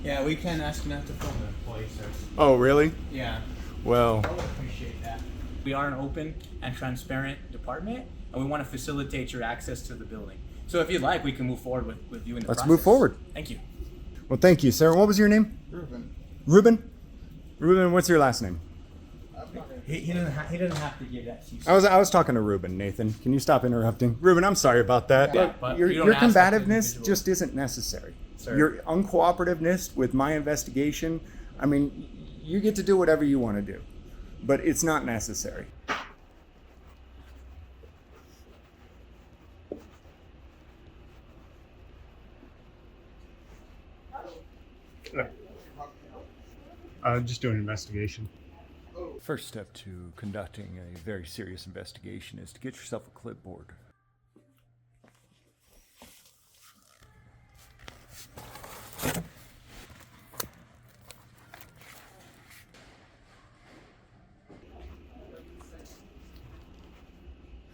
Yeah, we can ask you not to film the employee, sir. Oh, really? Yeah. Well, I would appreciate that. We are an open and transparent department, and we want to facilitate your access to the building. So if you'd like, we can move forward with you in the process. let's move forward. Thank you. Well, thank you, sir. What was your name? Ruben. Ruben? Ruben, what's your last name? He doesn't have to give that to you. I was talking to Ruben, Nathan. Can you stop interrupting? Ruben, I'm sorry about that. Yeah, Look, but your you don't your ask that to combativeness individuals. just isn't necessary. Sir. Your uncooperativeness with my investigation, I mean, you get to do whatever you want to do, but it's not necessary. Just doing an investigation. First step to conducting a very serious investigation is to get yourself a clipboard.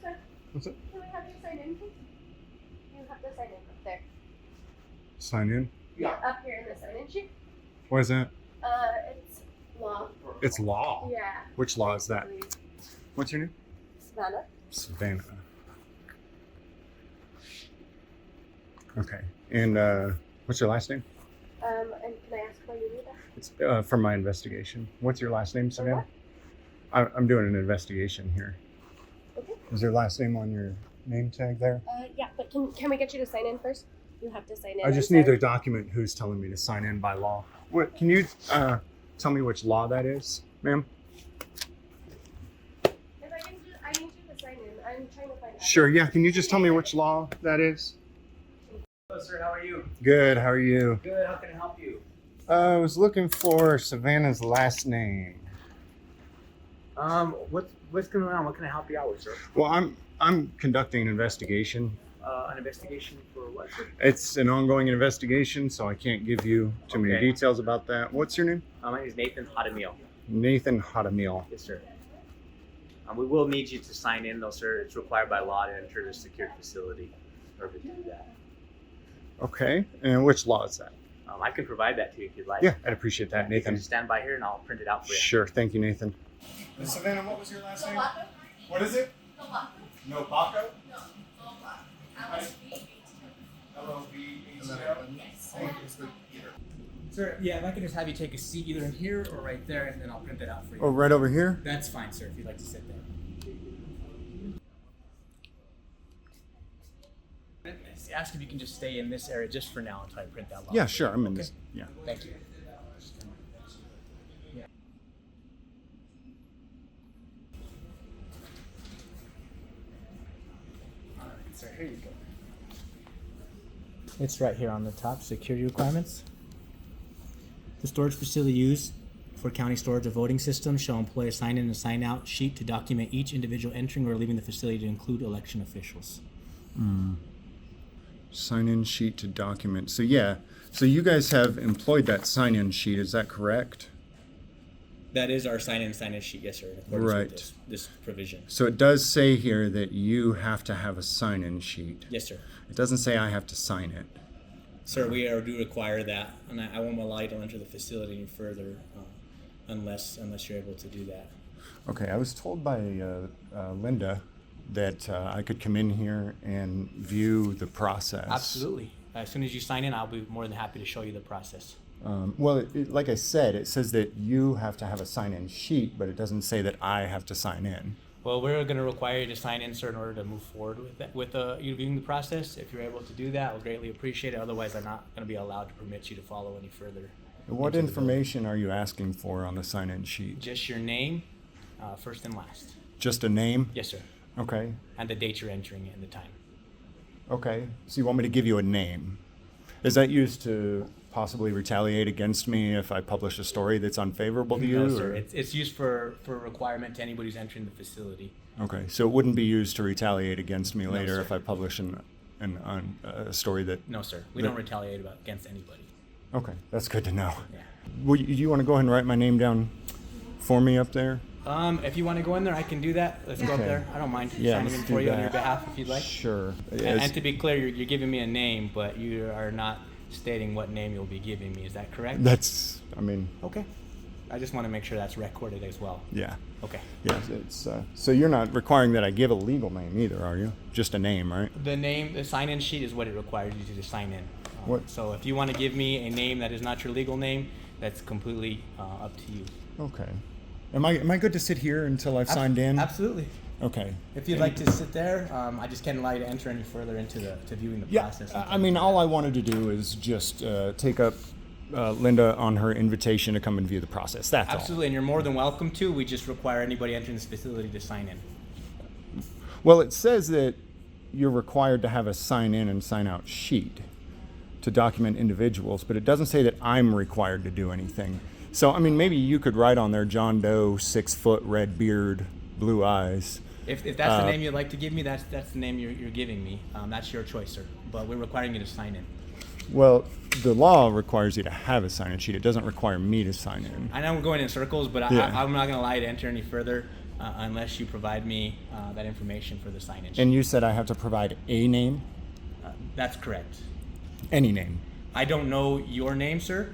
Sir, What's it? can we have you sign in, please? You have to sign in up there. Sign in? Yeah, up here in the sign-in sheet. What is that? It's law. It's law. Yeah. Which law is that? What's your name? Savannah. Savannah. Okay. And what's your last name? And can I ask why you need that? It's from my investigation. What's your last name, Savannah? I'm doing an investigation here. Okay. Is your last name on your name tag there? Yeah, but can we get you to sign in first? You have to sign in. I just need the document who's telling me to sign in by law. What? Can you tell me which law that is, ma'am? If I need you to sign in. I'm trying to find out. Sure. Yeah. Can you just tell me which law that is? Hello, sir. How are you? Good. How are you? Good. How can I help you? I was looking for Savannah's last name. What's going on? What can I help you out with, sir? Well, I'm conducting an investigation. An investigation for what, sir? It's an ongoing investigation, so I can't give you too many Okay. details about that. What's your name? My name is Nathan Jaramillo. Nathan Jaramillo. Yes, sir. We will need you to sign in, though, sir. It's required by law to enter the secured facility in order to do that. Okay. And which law is that? I can provide that to you if you'd like. Yeah, I'd appreciate that, You can Nathan. just stand by here and I'll print it out for you. Sure. Thank you, Nathan. Savannah, what was your last name? Lovato? What is it? Lovato? No Baco? No, Lovato. LSV. L-O-V-A-T-O? Yes. Sir, yeah, if I could just have you take a seat either in here or right there, and then I'll print it out for you. Oh, right over here? That's fine, sir, if you'd like to sit there. Ask if you can just stay in this area just for now until I print that law. Yeah, for sure. you. I'm in Okay. this. Yeah. Thank you. Yeah. All right, sir, here you go. It's right here on the top, security requirements. The storage facility used for county storage of voting systems shall employ a sign-in and sign-out sheet to document each individual entering or leaving the facility to include election officials. Sign-in sheet to document. So yeah. So you guys have employed that sign-in sheet. Is that correct? That is our sign-in sheet, yes, sir, in accordance Right. with this provision. So it does say here that you have to have a sign-in sheet. Yes, sir. It doesn't say I have to sign it. Sir, do require that, and I won't allow you to enter the facility any further unless you're able to do that. Okay, I was told by Linda that I could come in here and view the process. Absolutely. As soon as you sign in, I'll be more than happy to show you the process. Well, like I said, it says that you have to have a sign-in sheet, but it doesn't say that I have to sign in. Well, we're going to require you to sign in, sir, in order to move forward with you viewing the process. If you're able to do that, we'll greatly appreciate it. Otherwise, I'm not going to be allowed to permit you to follow any further. What into the information are you asking for on the sign-in sheet? Just your name, first and last. Just a name? Yes, sir. Okay. And the date you're entering it and the time. Okay. So you want me to give you a name? Is that used to possibly retaliate against me if I publish a story that's unfavorable to you? No, sir. or- It's used for requirement to anybody who's entering the facility. Okay. So it wouldn't be used to retaliate against me later sir. if I publish a story that... No, sir. We don't retaliate against anybody. Okay. That's good to know. Yeah. Do you want to go ahead and write my name down for me up there? If you want to go in there, I can do that. Let's go up Okay. there. I don't mind Yeah, signing let's in do for you on that. your behalf if you'd like. Sure. And to be clear, you're giving me a name, but you are not stating what name you'll be giving me. Is that correct? That's, I mean, Okay. I just want to make sure that's recorded as well. yeah. Okay. Yeah, it's, so you're not requiring that I give a legal name either, are you? Just a name, right? The name, the sign-in sheet is what it requires you to just sign in. What- So if you want to give me a name that is not your legal name, that's completely up to you. Okay. Am I good to sit here until I've signed in? Absolutely. Okay. If you'd like to sit there, I just can't allow you to enter any further into to viewing the Yeah, process. I mean, all I wanted to do is just take up Linda on her invitation to come and view the process. That's Absolutely, and you're more than welcome to. We just require anybody entering this facility to sign in. all. Well, it says that you're required to have a sign in and sign out sheet to document individuals, but it doesn't say that I'm required to do anything. So, I mean, maybe you could write on there John Doe, 6 foot, red beard, blue eyes. If that's the name you'd like to give me, that's the name you're giving me. That's your choice, sir. But we're requiring you to sign in. Well, the law requires you to have a sign in sheet. It doesn't require me to sign in. I know we're going in circles, but Yeah. I'm not going to allow you to enter any further unless you provide me that information for the sign-in sheet. And you said I have to provide a name? That's correct. Any name? I don't know your name, sir.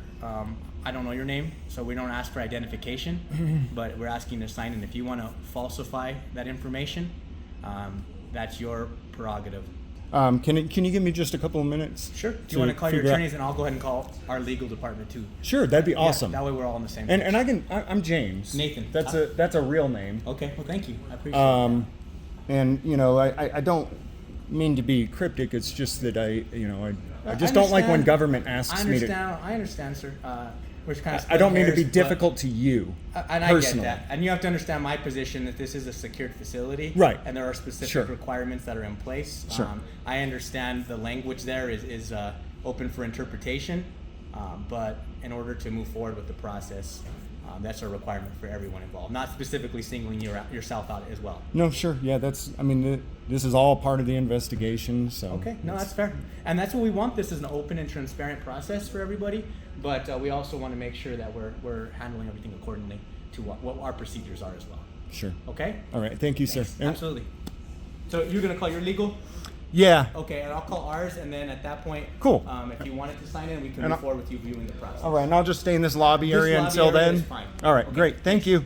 I don't know your name, so we don't ask for identification, but we're asking to sign in. If you want to falsify that information, that's your prerogative. Can you give me just a couple of minutes? Sure. Do you want to call your figure out- attorneys, and I'll go ahead and call our legal department too. Sure, that'd be Yeah, awesome. that way we're all on the same And page. I'm James. Nathan. That's a real name. Okay. Well, thank you. I appreciate that. And you know, I don't mean to be cryptic. It's just that I I just don't like when understand. government asks me to. I understand, sir. We're kind of I don't mean to be splitting hairs, difficult to you but- and I personally. get that. And you have to understand my position that this is a secured facility. Right. And there are specific Sure. requirements that are in place. Sure. I understand the language there is open for interpretation, but in order to move forward with the process, that's a requirement for everyone involved, not specifically singling yourself out as well. No, sure, yeah, this is all part of the investigation. So Okay, no, that's fair. And that's what we want. This is an open and transparent process for everybody, but we also want to make sure that we're handling everything accordingly to what our procedures are as well. sure. Okay? All right, thank you, sir. And- Absolutely. So you're going to call your legal? Yeah. Okay, and I'll call ours, and then at that point, Cool. If you wanted to sign in, we can And move I'll- forward with you viewing the process. All right, and I'll just stay in this lobby This area lobby until area then. is fine. All right, Okay. great. Thank you.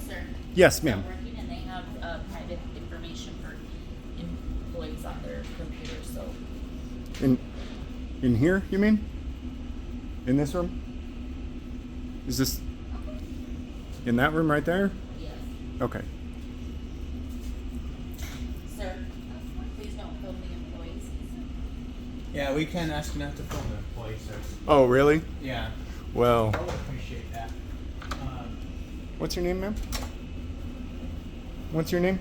Sir, Yes, they're ma'am. working and they have private information for employees on their computers, so In here, you mean? In this room? Is this in that room right there? yes. Okay. Sir, please don't film the employees. Yeah, we can ask you not to phone the employee, sir. Oh, really? Yeah, Well, I would appreciate that. what's your name, ma'am? What's your name?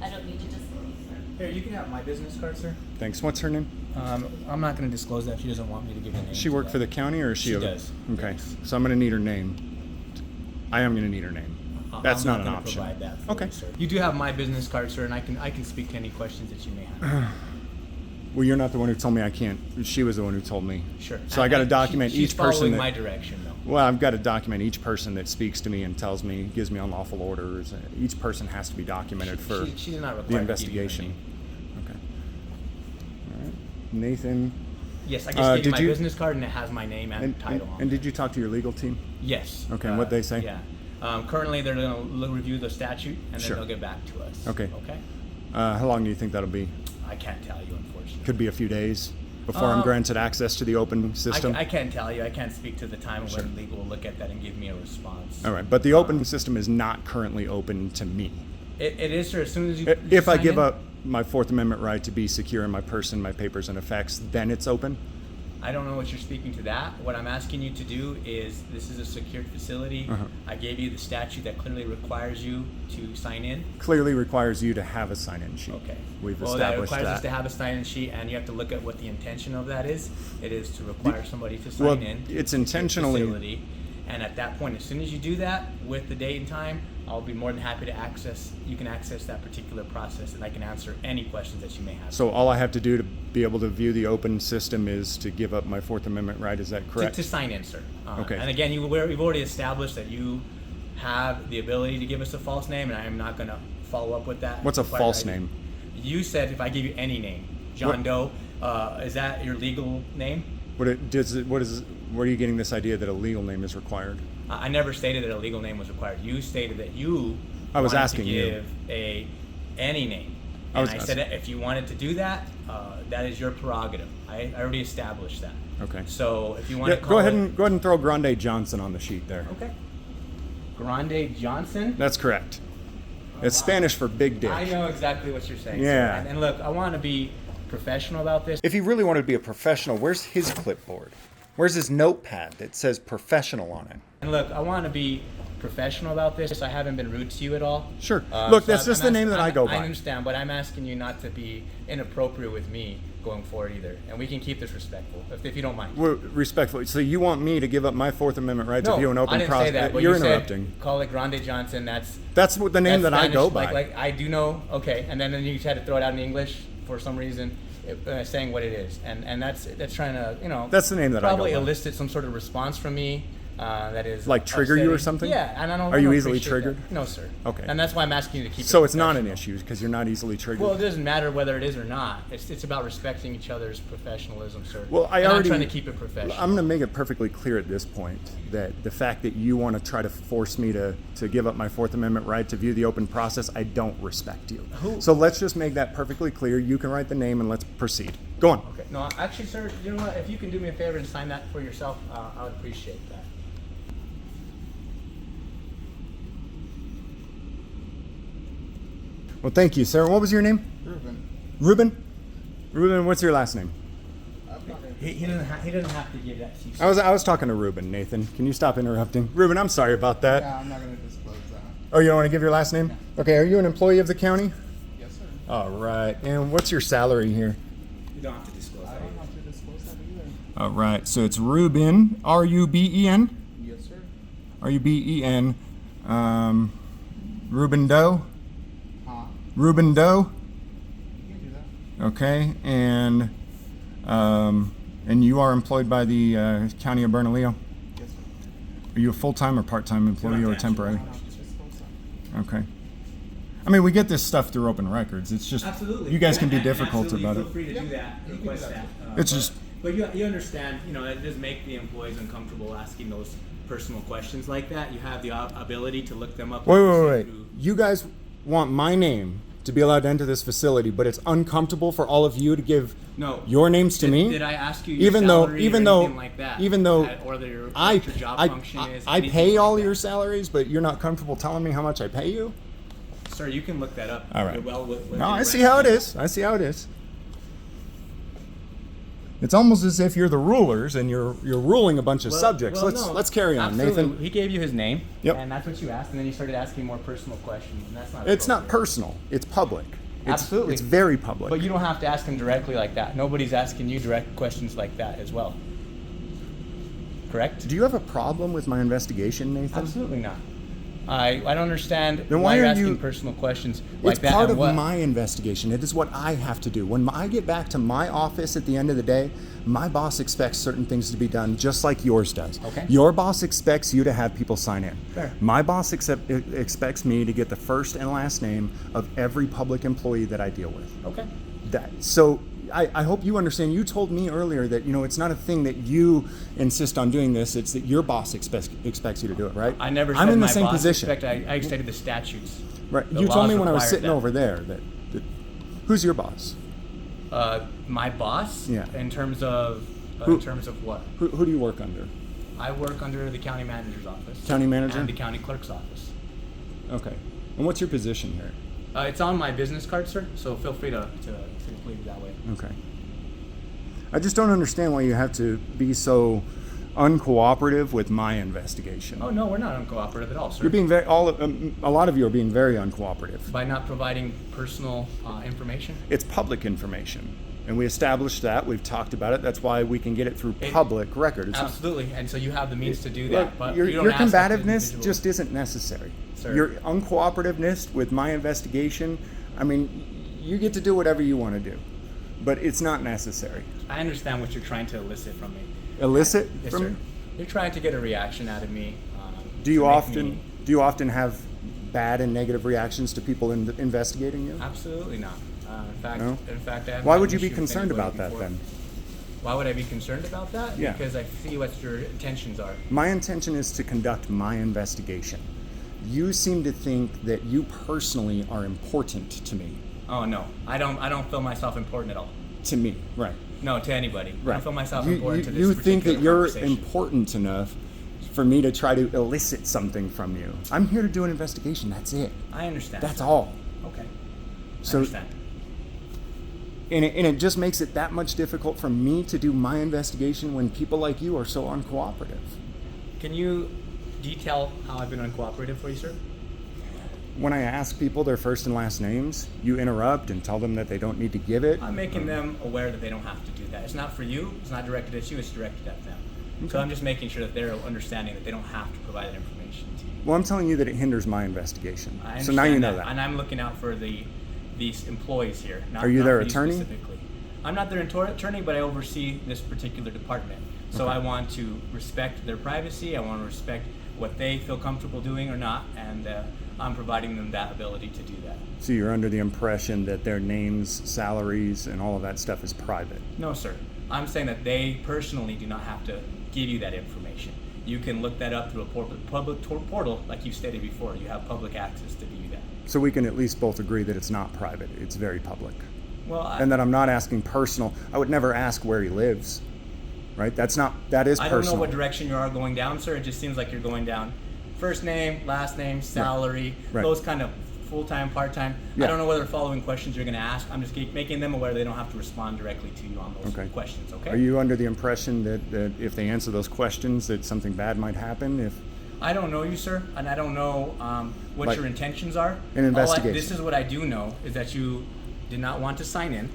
I don't need to disclose, sir. Here, you can have my business card, sir. Thanks. What's her name? I'm not going to disclose that. She doesn't want me to give a name. She work for the county, or is she? She does, Okay. yes. So I'm gonna need her name. I am gonna need her name. That's not an gonna option. Provide that for Okay. you, sir. You do have my business card, sir, and I can speak to any questions that you may have. Well, you're not the one who told me I can't. She was the one who told me. Sure. So I got to And document she's each person. following That, my direction, though. well, I've got to document each person that speaks to me and tells me, gives me unlawful orders. Each person has to be documented for She's not required the to investigation. give you Okay. All right. Nathan. Yes, I just gave you did my you- business card, and it has my name and, title on and it. did you talk to your legal team? Yes. Okay, and what'd they say? Yeah. Currently, they're going to review the statute, and then Sure. they'll get back to us. Okay. Okay? How long do you think that'll be? I can't tell you, unfortunately. Could be a few days before I'm granted access to the open system. I can't tell you. I can't speak to the time Sure. when legal will look at that and give me a response. All right, but the open system is not currently open to me. It is, sir. As soon as you If I sign give in, up my Fourth Amendment right to be secure in my person, my papers, and effects, then it's open? I don't know what you're speaking to that. What I'm asking you to do is, this is a secured facility. Uh-huh. I gave you the statute that clearly requires you to sign in. Clearly requires you to have a sign-in sheet. Okay. We've Well, that established requires us to that. have a sign-in sheet, and you have to look at what the intention of that is. It is to require somebody to sign Well, in. to it's a secured intentionally- facility. And at that point, as soon as you do that with the date and time, I'll be more than happy to you can access that particular process, and I can answer any questions that you may have. So all I have to do to be able to view the open system is to give up my Fourth Amendment right. Is that correct? To sign in, sir. Okay. And again, we've already established that you have the ability to give us a false name, and I am not going to follow up with that. What's a false name? You said if I give you any name, John Doe, is that your legal name? What are you getting this idea that a legal name is required? I never stated that a legal name was required. You stated that you I was wanted asking to you. give any name. I And was I asking. said that if you wanted to do that, that is your prerogative. I already established that. Okay. So if you want Yeah, to call go ahead and throw Grande Johnson on the sheet there. Okay. Grande Johnson. That's correct. It's Spanish for big dick. I know exactly what you're saying. Yeah. Sir. And look, I want to be professional about this. If he really wanted to be a professional, where's his clipboard? Where's his notepad that says professional on it? And look, I want to be professional about this. I haven't been rude to you at all. Sure. Look, So that's just the name that I go by. I understand, but I'm asking you not to be inappropriate with me going forward either. And we can keep this respectful, if you don't mind. Well, respectfully. So you want me to give up my Fourth Amendment right to view an open I didn't process? say that. But You're you said interrupting. call it Grande Johnson. That's what the name that's that I go Spanish, by. Like I do know. Okay, and then you try to throw it out in English for some reason, saying what it is, and that's trying to That's the name that I go probably by. elicit some sort of response from me. That is Like trigger you or upsetting. something? Yeah, and I don't. Are I you don't easily appreciate triggered? that. No, sir. Okay. And that's why I'm asking you to keep. So it it's not an professional. issue because you're not easily triggered. Well, it doesn't matter whether it is or not. It's about respecting each other's professionalism, sir. Well, And I'm I'm trying to keep it professional. I'm going to make it perfectly clear at this point that the fact that you want to try to force me to give up my Fourth Amendment right to view the open process, I don't respect you. So let's just make that perfectly clear. You can write the name and let's proceed. Go on. Okay. No, actually, sir. You know what? If you can do me a favor and sign that for yourself, I would appreciate that. Well, thank you, sir. What was your name? Ruben. Ruben? Ruben, what's your last name? He doesn't have to give that to you. I was talking to Ruben, Nathan. Can you stop interrupting? Ruben, I'm sorry about that. Yeah, I'm not going to disclose that. Oh, you don't want to give your last name? Okay, are you an employee of the county? Yes, sir. All right. And what's your salary here? You don't have to disclose I that. don't have to disclose that either. All right. So it's Ruben, R-U-B-E-N? Yes, sir. R-U-B-E-N. Ruben Doe? Huh? Ruben Doe? You can do that. Okay. And you are employed by the County of Bernalillo? Yes, sir. Are you a full-time or part-time employee or temporary? I don't have to disclose that. Okay. I mean, we get this stuff through open records. It's just Absolutely. you guys can be And difficult absolutely, about feel it. free to do that. you can Request do that. that. It's just But you understand, that does make the employees uncomfortable asking those personal questions like that. You have the ability to look them up. wait. through- You guys want my name to be allowed to enter this facility, but it's uncomfortable for all of you to give No. your names to me. Did I ask you your even though salary even or though anything like that? even though Or your, I what your job I, function is? I anything pay like all that? your salaries, but you're not comfortable telling me how much I pay you? Sir, you can look that up. All right. You're well within No, I your see rights how it to- is. I see how it is. It's almost as if you're the rulers and you're ruling a bunch of subjects. no, Let's carry on, absolutely. Nathan. He gave you his name, Yep. and that's what you asked, and then you started asking more personal questions, and that's not. It's not appropriate. personal. It's public. It's, Absolutely. It's very public. But you don't have to ask him directly like that. Nobody's asking you direct questions like that as well. Correct? Do you have a problem with my investigation, Nathan? Absolutely not. I don't understand Then why why you're are asking you- personal questions like It's that. part and of what- my investigation. It is what I have to do. When I get back to my office at the end of the day, my boss expects certain things to be done just like yours does. Okay. Your boss expects you to have people sign in. Fair. My boss expects me to get the first and last name of every public employee that I deal with. Okay. So I hope you understand. You told me earlier that it's not a thing that you insist on doing this. It's that your boss expects you to do it, right? I never said I'm in the my same boss position. I stated the statutes. Right. The You told laws me when I was require sitting that. over there that who's your boss? My boss? Yeah. In terms of Who- what? Who do you work under? I work under the county manager's office. County manager? And the county clerk's office. Okay. And what's your position here? It's on my business card, sir, so feel free to leave it that way. Okay. I just don't understand why you have to be so uncooperative with my investigation. Oh, no, we're not uncooperative at all, sir. You're being a lot of you are being very uncooperative. By not providing personal information? It's public information. And we established that. We've talked about it. That's why we can get it through It- public record. It's not- Absolutely, and so you have the means to do Look, that, but your, you don't your ask us as combativeness individuals. just isn't necessary. Sir. Your uncooperativeness with my investigation, I mean, you get to do whatever you want to do, but it's not necessary. I understand what you're trying to elicit from me. Elicit Yes, from sir. me? You're trying to get a reaction out of me. Do you to make often me- have bad and negative reactions to people investigating you? Absolutely not. No? In fact, I haven't Why had would an you be issue with concerned anybody about that before. then? Why would I be concerned about that? Yeah. Because I see what your intentions are. My intention is to conduct my investigation. You seem to think that you personally are important to me. Oh no, I don't feel myself important at all. To me, right. No, to anybody. I Right. don't feel myself You- important to this you think that particular you're conversation. important enough for me to try to elicit something from you. I'm here to do an investigation. That's it. I understand. That's all. Okay. So- I understand. And it just makes it that much difficult for me to do my investigation when people like you are so uncooperative. Can you detail how I've been uncooperative for you, sir? When I ask people their first and last names, you interrupt and tell them that they don't need to give it. I'm making them aware that they don't have to do that. It's not for you. It's not directed at you. It's directed at them. So I'm just making sure that they're understanding that they don't have to provide that information to you. Well, I'm telling you that it hinders my investigation. I So now you understand know that. And I'm looking out for these employees here. Not, Are you not their for attorney? Specifically. I'm not their attorney, but I oversee this particular department. So I want to respect their privacy. I want to respect what they feel comfortable doing or not, and I'm providing them that ability to do that. So you're under the impression that their names, salaries, and all of that stuff is private. No, sir. I'm saying that they personally do not have to give you that information. You can look that up through a public portal, like you stated before. You have public access to view that. So we can at least both agree that it's not private, it's very public. Well, And that I'm not asking personal. I would never ask where he lives, right? That is I don't personal. know what direction you are going down, sir. It just seems like you're going down first name, last name, salary, Right. those kind of full-time, part-time. Yeah. I don't know what the following questions you're going to ask. I'm just making them aware they don't have to respond directly to you on those Okay. questions, okay? Are you under the impression that if they answer those questions that something bad might happen? If I don't know you, sir, and I don't know what Like your intentions are. an investigation. This is what I do know, is that you did not want to sign in.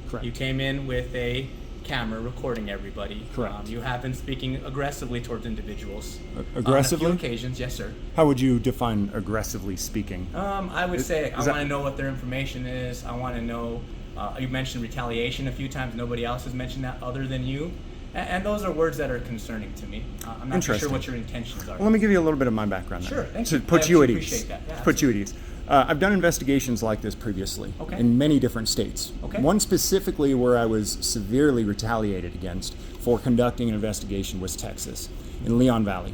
Correct. You came in with a camera recording everybody. Correct. You have been speaking aggressively towards individuals. Aggressively? On a few occasions, yes, sir. How would you define aggressively speaking? I would say I is that- want to know what their information is. I want to know. You mentioned retaliation a few times. Nobody else has mentioned that other than you. And those are words that are concerning to me. I'm not too sure Interesting. what your intentions are. Well, let me give you a little bit of my background then, Sure, thank to you. put I you at actually ease. appreciate that. Yeah, Put you at ease. I've done investigations like this previously Okay. in many different states. Okay. One specifically where I was severely retaliated against for conducting an investigation was Texas, in Leon Valley.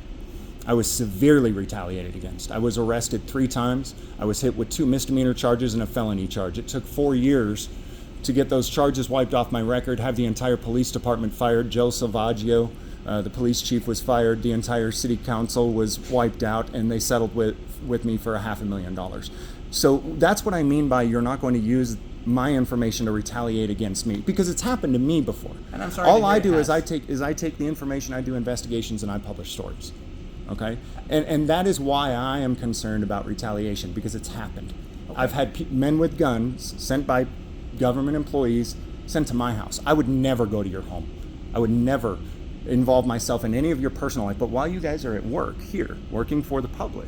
I was severely retaliated against. I was arrested 3 times. I was hit with 2 misdemeanor charges and a felony charge. It took 4 years to get those charges wiped off my record, have the entire police department fired. Joe Salvaggio, the police chief, was fired. The entire city council was wiped out, and they settled with me for $500,000. So that's what I mean by you're not going to use my information to retaliate against me, because it's happened to me before. And I'm sorry All to hear I it do has. is I take the information, I do investigations, and I publish stories. Okay, and that is why I am concerned about retaliation, because it's happened. I've had men with guns sent by government employees sent to my house. I would never go to your home. I would never involve myself in any of your personal life. But while you guys are at work here, working for the public,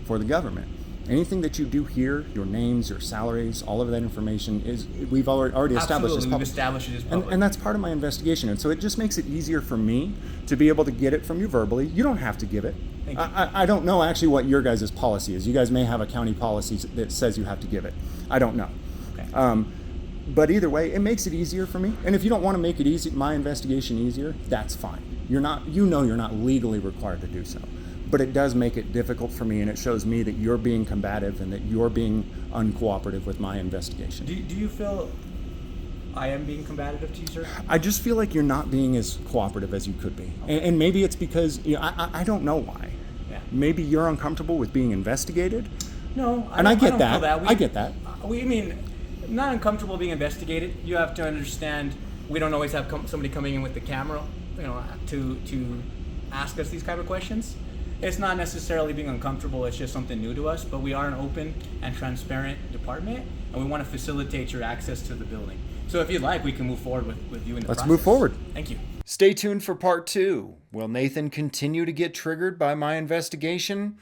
for the government, anything that you do here, your names, your salaries, all of that information we've already established as Absolutely, we've public. established it as public. And that's part of my investigation. And so it just makes it easier for me to be able to get it from you verbally. You don't have to give it. Thank you. I don't know actually what your guys' policy is. You guys may have a county policy that says you have to give it. I don't know. Okay. But either way, it makes it easier for me. And if you don't want to make it easy, my investigation easier, that's fine. You're not legally required to do so. But it does make it difficult for me, and it shows me that you're being combative and that you're being uncooperative with my investigation. Do you feel I am being combative to you, sir? I just feel like you're not being as cooperative as you could be. And maybe it's because, I don't know why. Yeah. Maybe you're uncomfortable with being investigated. No, And I get don't that. feel that. I get that. We mean not uncomfortable being investigated. You have to understand we don't always have somebody coming in with the camera, to ask us these kind of questions. It's not necessarily being uncomfortable. It's just something new to us. But we are an open and transparent department, and we want to facilitate your access to the building. So if you'd like, we can move forward with you in the Let's process. move forward. Thank you. Stay tuned for part 2. Will Nathan continue to get triggered by my investigation?